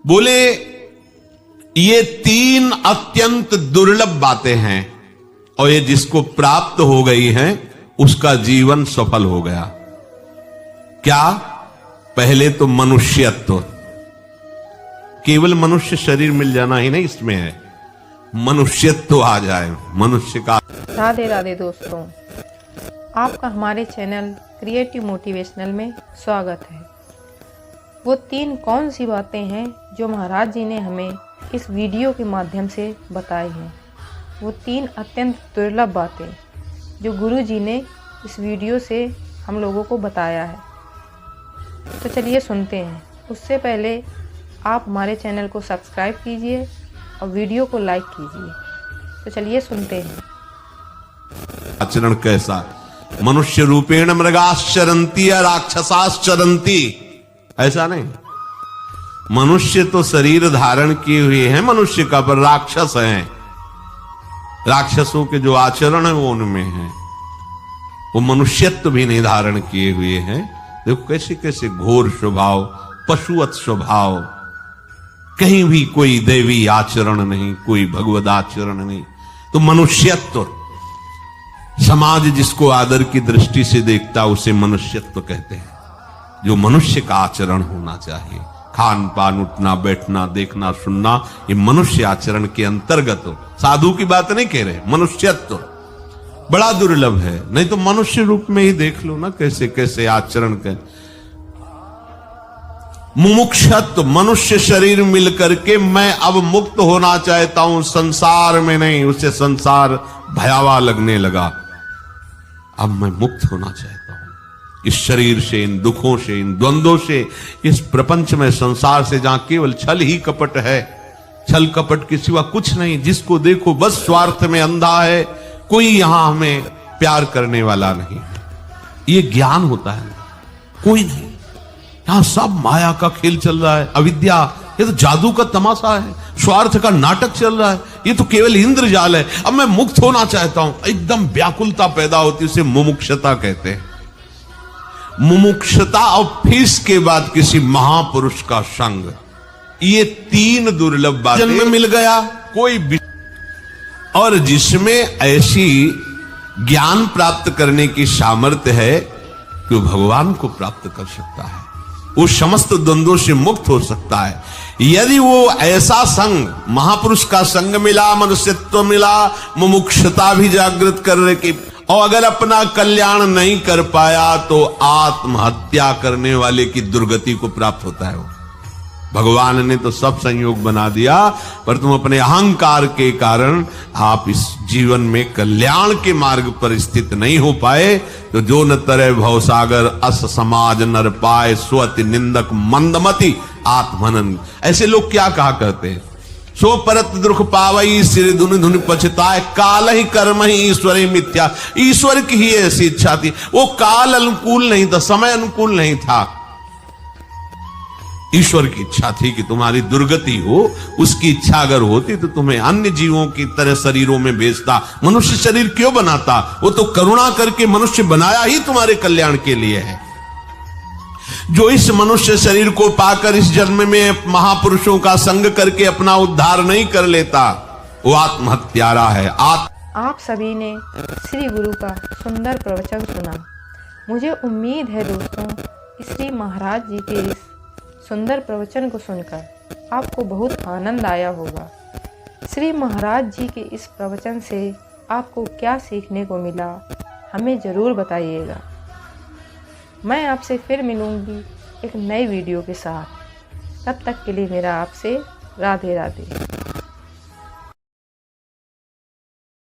बोले ये तीन अत्यंत दुर्लभ बातें हैं और ये जिसको प्राप्त हो गई हैं उसका जीवन सफल हो गया। क्या? पहले तो मनुष्यत्व, केवल मनुष्य शरीर मिल जाना ही नहीं इसमें है, मनुष्यत्व आ जाए, मनुष्य का। राधे राधे दोस्तों, आपका हमारे चैनल क्रिएटिव मोटिवेशनल में स्वागत है। वो तीन कौन सी बातें हैं जो महाराज जी ने हमें इस वीडियो के माध्यम से बताई हैं? वो तीन अत्यंत दुर्लभ बातें जो गुरु जी ने इस वीडियो से हम लोगों को बताया है। तो चलिए सुनते हैं। उससे पहले आप हमारे चैनल को सब्सक्राइब कीजिए और वीडियो को लाइक कीजिए। तो चलिए सुनते हैं। आचरण कैसा? मनुष्य रूपेण मृगाश्चरंती या राक्षसाश्चरंती, ऐसा नहीं। मनुष्य तो शरीर धारण किए हुए हैं मनुष्य का, पर राक्षस हैं। राक्षसों के जो आचरण है वो उनमें है, वो मनुष्यत्व भी नहीं धारण किए हुए हैं। देखो कैसे कैसे घोर स्वभाव, पशुवत स्वभाव, कहीं भी कोई देवी आचरण नहीं, कोई भगवद आचरण नहीं। तो मनुष्यत्व, समाज जिसको आदर की दृष्टि से देखता उसे मनुष्यत्व कहते हैं। जो मनुष्य का आचरण होना चाहिए, खान पान, उठना बैठना, देखना सुनना, ये मनुष्य आचरण के अंतर्गत हो। साधु की बात नहीं कह रहे, मनुष्यत्व बड़ा दुर्लभ है। नहीं तो मनुष्य रूप में ही देख लो ना कैसे कैसे आचरण कर। मुमुक्षत्व, मनुष्य शरीर मिलकर के मैं अब मुक्त होना चाहता हूं, संसार में नहीं। उसे संसार भयावह लगने लगा। अब मैं मुक्त होना चाहता हूं इस शरीर से, इन दुखों से, इन द्वंद्वों से, इस प्रपंच में, संसार से, जहां केवल छल ही कपट है। छल कपट के सिवा कुछ नहीं। जिसको देखो बस स्वार्थ में अंधा है, कोई यहां हमें प्यार करने वाला नहीं है। ये ज्ञान होता है, कोई नहीं। यहां सब माया का खेल चल रहा है, अविद्या, ये तो जादू का तमाशा है, स्वार्थ का नाटक चल रहा है, ये तो केवल इंद्रजाल है। अब मैं मुक्त होना चाहता हूं, एकदम व्याकुलता पैदा होती है, उसे मुमुक्षता कहते हैं। मुमुक्षता और फिर इसके बाद किसी महापुरुष का संग, ये तीन दुर्लभ बातें जन्म मिल गया कोई। और जिसमें ऐसी ज्ञान प्राप्त करने की सामर्थ्य है कि भगवान को प्राप्त कर सकता है, वो समस्त द्वंद्वों से मुक्त हो सकता है। यदि वो ऐसा संग, महापुरुष का संग मिला, मनुष्यत्व मिला, मुमुक्षता भी जागृत करने की, और अगर अपना कल्याण नहीं कर पाया तो आत्महत्या करने वाले की दुर्गति को प्राप्त होता है। वो भगवान ने तो सब संयोग बना दिया, पर तुम अपने अहंकार के कारण आप इस जीवन में कल्याण के मार्ग पर स्थित नहीं हो पाए। तो जो न तरे भवसागर अस समाज नर पाए, स्वति निंदक मंदमति आत्मनन। ऐसे लोग क्या कहा करते हैं? सो परत दुख पावई सिर धुन धुन पछताए, काल ही कर्म ही ईश्वर ही मिथ्या। ईश्वर की ही ऐसी इच्छा थी, वो काल अनुकूल नहीं था, समय अनुकूल नहीं था। ईश्वर की इच्छा थी कि तुम्हारी दुर्गति हो। उसकी इच्छा अगर होती तो तुम्हें अन्य जीवों की तरह शरीरों में भेजता। मनुष्य शरीर क्यों बनाता? वो तो करुणा करके मनुष्य बनाया ही तुम्हारे कल्याण के लिए है। जो इस मनुष्य शरीर को पाकर इस जन्म में महापुरुषों का संग करके अपना उद्धार नहीं कर लेता, वो आत्महत्यारा है। आप सभी ने श्री गुरु का सुंदर प्रवचन सुना। मुझे उम्मीद है दोस्तों, श्री महाराज जी के इस सुंदर प्रवचन को सुनकर आपको बहुत आनंद आया होगा। श्री महाराज जी के इस प्रवचन से आपको क्या सीखने को मिला, हमें ज़रूर बताइएगा। मैं आपसे फिर मिलूंगी एक नई वीडियो के साथ। तब तक के लिए मेरा आपसे राधे राधे।